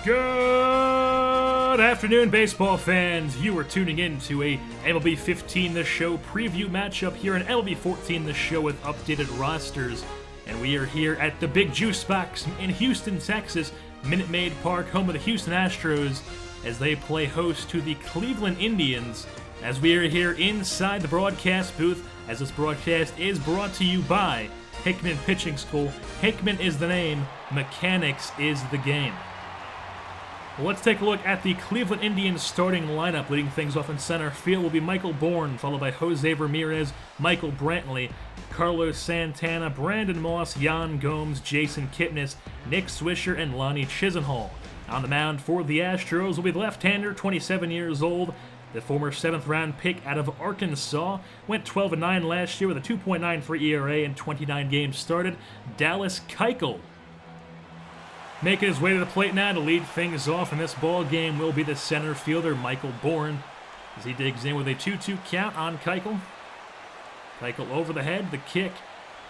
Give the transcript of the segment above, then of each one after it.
Good afternoon, baseball fans. You are tuning in to a MLB 15 The Show preview matchup here in MLB 14 The Show with updated rosters. And we are here at the Big Juice Box in Houston, Texas, Minute Maid Park, home of the Houston Astros, as they play host to the Cleveland Indians. As we are here inside the broadcast booth, as this broadcast is brought to you by Hickman Pitching School. Hickman is the name, mechanics is the game. Well, let's take a look at the Cleveland Indians starting lineup. Leading things off in center field will be Michael Bourn, followed by Jose Ramirez, Michael Brantley, Carlos Santana, Brandon Moss, Yan Gomes, Jason Kipnis, Nick Swisher, and Lonnie Chisenhall. On the mound for the Astros will be the left-hander, 27 years old, the former 7th-round pick out of Arkansas. Went 12-9 last year with a 2.93 ERA in 29 games started, Dallas Keuchel. Making his way to the plate now to lead things off in this ball game will be the center fielder, Michael Bourn, as he digs in with a 2-2 count on Keuchel. Keuchel over the head, the kick,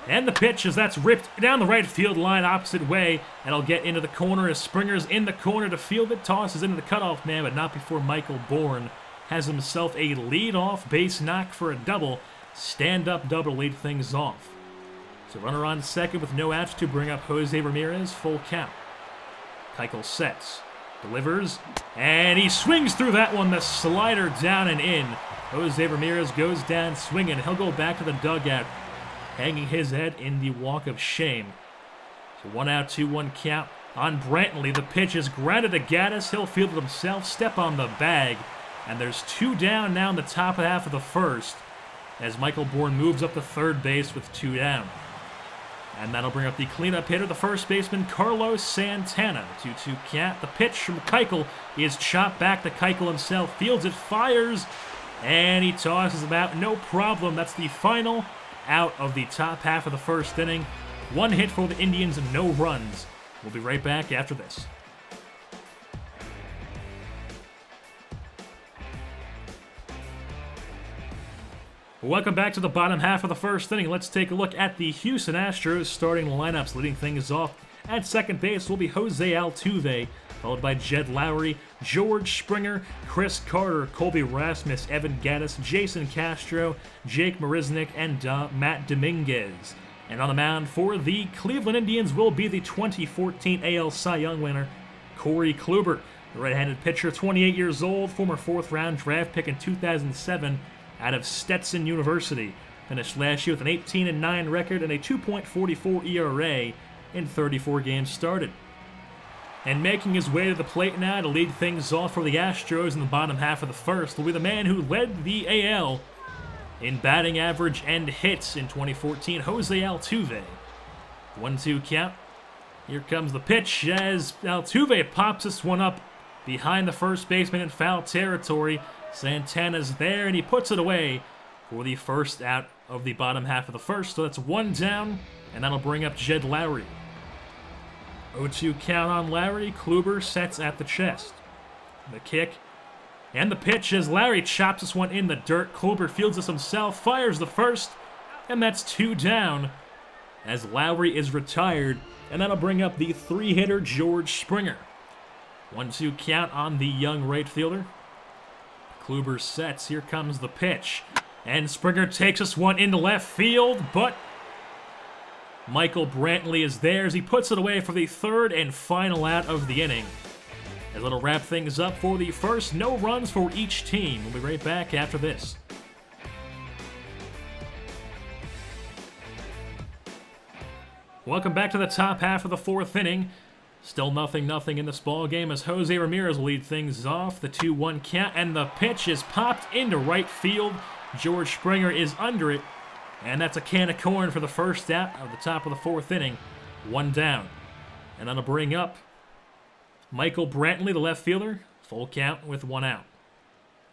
and the pitch as that's ripped down the right field line opposite way, and it'll get into the corner as Springer's in the corner to field it, tosses into the cutoff man, but not before Michael Bourn has himself a lead-off base knock for a double, stand-up double to lead things off. So runner on second with no outs to bring up Jose Ramirez, full count. Keuchel sets, delivers, and he swings through that one, the slider down and in. Jose Ramirez goes down swinging. He'll go back to the dugout, hanging his head in the walk of shame. So 1 out, 2-1 count on Brantley. The pitch is grounded to Gaddis. He'll field it himself, step on the bag, and there's 2 down now in the top half of the first as Michael Bourn moves up to third base with 2 down. And that'll bring up the cleanup hitter, the first baseman, Carlos Santana. 2-2 count. The pitch from Keuchel is chopped back to Keuchel himself. Fields it, fires, and he tosses it out. No problem. That's the final out of the top half of the first inning. 1 hit for the Indians and no runs. We'll be right back after this. Welcome back to the bottom half of the first inning. Let's take a look at the Houston Astros starting lineups. Leading things off at second base will be Jose Altuve, followed by Jed Lowry, George Springer, Chris Carter, Colby Rasmus, Evan Gaddis, Jason Castro, Jake Marisnick, and Matt Dominguez. And on the mound for the Cleveland Indians will be the 2014 AL Cy Young winner, Corey Kluber. The right-handed pitcher, 28 years old, former 4th-round draft pick in 2007, out of Stetson University. Finished last year with an 18-9 record and a 2.44 ERA in 34 games started. And making his way to the plate now to lead things off for the Astros in the bottom half of the first will be the man who led the AL in batting average and hits in 2014, Jose Altuve. 1-2 count. Here comes the pitch as Altuve pops this one up behind the first baseman in foul territory. Santana's there, and he puts it away for the first out of the bottom half of the first. So that's 1 down, and that'll bring up Jed Lowry. 0-2 count on Lowry. Kluber sets at the chest. The kick and the pitch as Lowry chops this one in the dirt. Kluber fields this himself, fires the first, and that's 2 down as Lowry is retired, and that'll bring up the 3-hitter George Springer. 1-2 count on the young right fielder. Kluber sets, here comes the pitch, and Springer takes this one into left field, but Michael Brantley is there as he puts it away for the 3rd and final out of the inning. As it'll wrap things up for the first, no runs for each team. We'll be right back after this. Welcome back to the top half of the 4th inning. Still 0-0 in this ball game as Jose Ramirez will lead things off. The 2-1 count, and the pitch is popped into right field. George Springer is under it, and that's a can of corn for the first out of the top of the 4th inning. 1 down. And that'll bring up Michael Brantley, the left fielder. Full count with 1 out.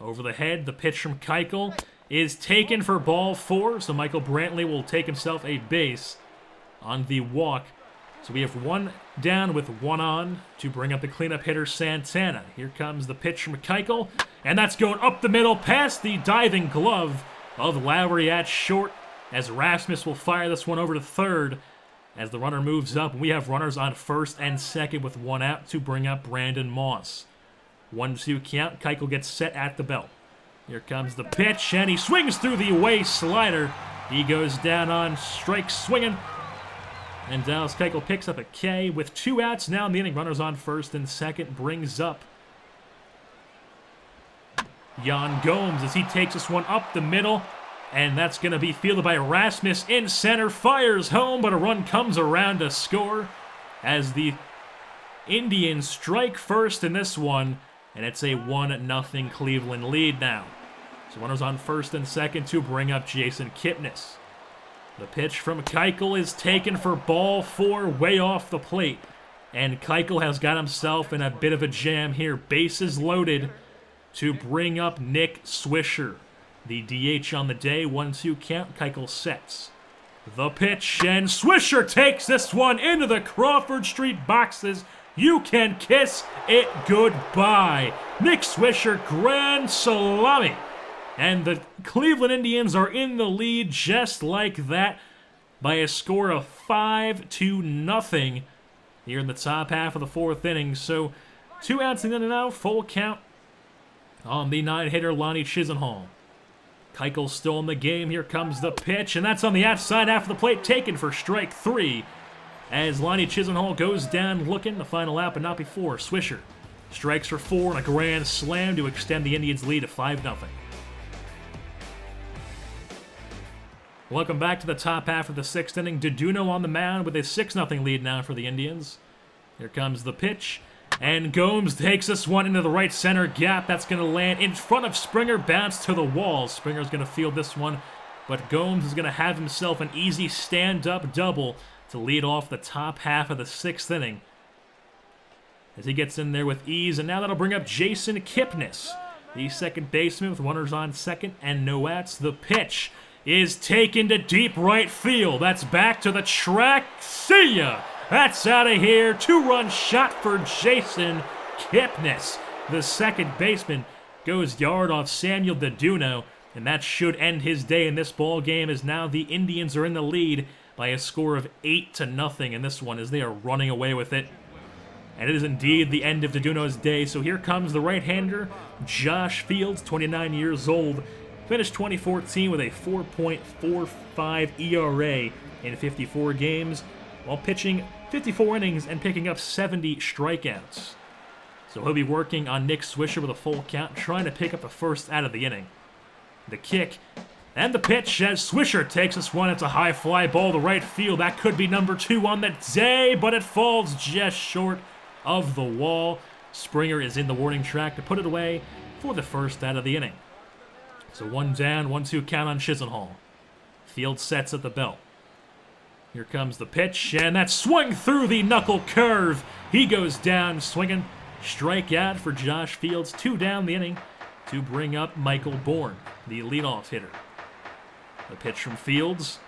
Over the head, the pitch from Keuchel is taken for ball 4, so Michael Brantley will take himself a base on the walk. So we have 1 down with 1 on to bring up the cleanup hitter Santana. Here comes the pitch from Keuchel, and that's going up the middle past the diving glove of Lowry at short as Rasmus will fire this one over to third. As the runner moves up, we have runners on first and second with 1 out to bring up Brandon Moss. 1-2 count. Keuchel gets set at the belt. Here comes the pitch, and he swings through the away slider. He goes down on strike swinging. And Dallas Keuchel picks up a K with 2 outs now in the inning. Runners on first and second, brings up Yan Gomes as he takes this one up the middle. And that's going to be fielded by Rasmus in center. Fires home, but a run comes around to score as the Indians strike first in this one. And it's a 1-0 Cleveland lead now. So runners on first and second to bring up Jason Kipnis. The pitch from Keuchel is taken for ball 4 way off the plate. And Keuchel has got himself in a bit of a jam here. Bases loaded to bring up Nick Swisher. The DH on the day, 1-2 count. Keuchel sets the pitch, and Swisher takes this one into the Crawford Street boxes. You can kiss it goodbye. Nick Swisher, grand salami. And the Cleveland Indians are in the lead just like that by a score of 5-0 here in the top half of the 4th inning. So 2 outs in the now, full count on the 9-hitter Lonnie Chisenhall. Keuchel still in the game. Here comes the pitch, and that's on the outside half of the plate, taken for strike 3. As Lonnie Chisenhall goes down looking, the final out, but not before. Swisher strikes for 4 and a grand slam to extend the Indians' lead to 5-0. Welcome back to the top half of the 6th inning. Deduno on the mound with a 6-0 lead now for the Indians. Here comes the pitch. And Gomes takes this one into the right center gap. That's going to land in front of Springer, bounce to the wall. Springer's going to field this one, but Gomes is going to have himself an easy stand-up double to lead off the top half of the 6th inning. As he gets in there with ease, and now that'll bring up Jason Kipnis, the second baseman with runners on second and no outs. The pitch is taken to deep right field. That's back to the track. See ya! That's out of here. 2-run shot for Jason Kipnis. The second baseman goes yard off Samuel Deduno, and that should end his day in this ball game, as now the Indians are in the lead by a score of 8-0 in this one as they are running away with it. And it is indeed the end of Deduno's day. So here comes the right-hander, Josh Fields, 29 years old. Finished 2014 with a 4.45 ERA in 54 games, while pitching 54 innings and picking up 70 strikeouts. So he'll be working on Nick Swisher with a full count, trying to pick up the first out of the inning. The kick and the pitch as Swisher takes this one. It's a high fly ball to right field. That could be number 2 on the day, but it falls just short of the wall. Springer is in the warning track to put it away for the first out of the inning. So 1 down, 1-2 count on Chisenhall. Field sets at the belt. Here comes the pitch, and that's swung through the knuckle curve. He goes down swinging. Strikeout for Josh Fields. 2 down the inning to bring up Michael Bourne, the leadoff hitter. The pitch from Fields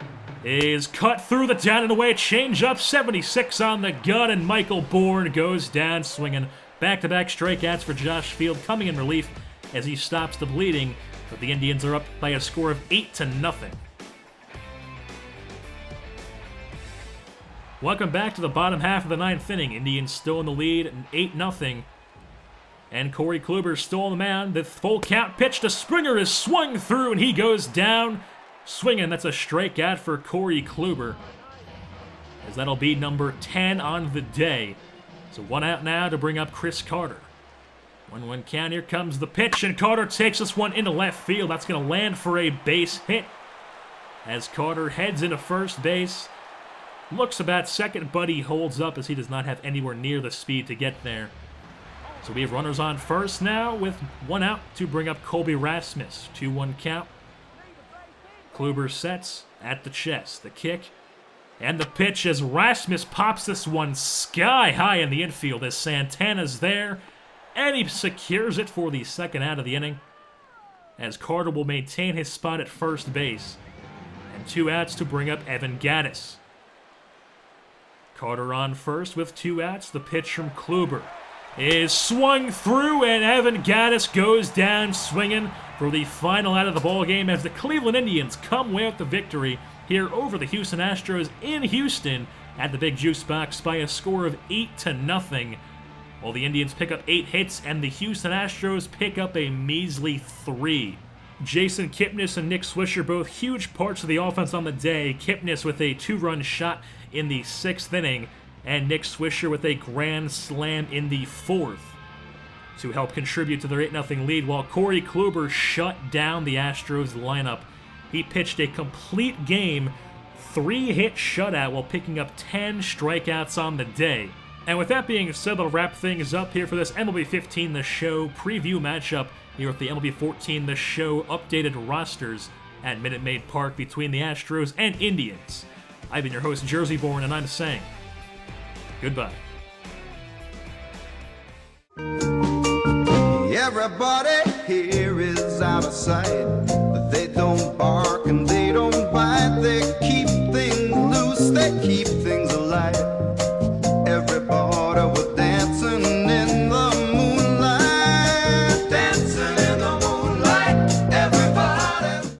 is cut through the down and away. Change up, 76 on the gun, and Michael Bourne goes down swinging. Back-to-back strikeouts for Josh Field coming in relief as he stops the bleeding. But the Indians are up by a score of 8-0. Welcome back to the bottom half of the 9th inning. Indians still in the lead, 8-0. And Corey Kluber still on the mound. The full count pitch to Springer is swung through, and he goes down swinging. That's a strikeout for Corey Kluber, as that'll be number 10 on the day. So 1 out now to bring up Chris Carter. 1-1 count. Here comes the pitch, and Carter takes this one into left field. That's going to land for a base hit as Carter heads into first base. Looks about second, but he holds up as he does not have anywhere near the speed to get there. So we have runners on first now with 1 out to bring up Colby Rasmus. 2-1 count. Kluber sets at the chest. The kick and the pitch as Rasmus pops this one sky high in the infield as Santana's there. And he secures it for the second out of the inning, as Carter will maintain his spot at first base. And 2 outs to bring up Evan Gattis. Carter on first with 2 outs. The pitch from Kluber is swung through, and Evan Gattis goes down swinging for the final out of the ball game as the Cleveland Indians come away with the victory here over the Houston Astros in Houston at the Big Juice Box by a score of 8-0, while the Indians pick up 8 hits and the Houston Astros pick up a measly 3. Jason Kipnis and Nick Swisher both huge parts of the offense on the day. Kipnis with a 2-run shot in the 6th inning, and Nick Swisher with a grand slam in the 4th to help contribute to their 8-0 lead, while Corey Kluber shut down the Astros lineup. He pitched a complete game, 3-hit shutout while picking up 10 strikeouts on the day. And with that being said, I'll wrap things up here for this MLB 15 The Show preview matchup here with the MLB 14 The Show updated rosters at Minute Maid Park between the Astros and Indians. I've been your host, JerseyBorn, and I'm saying goodbye. Everybody here is out of sight.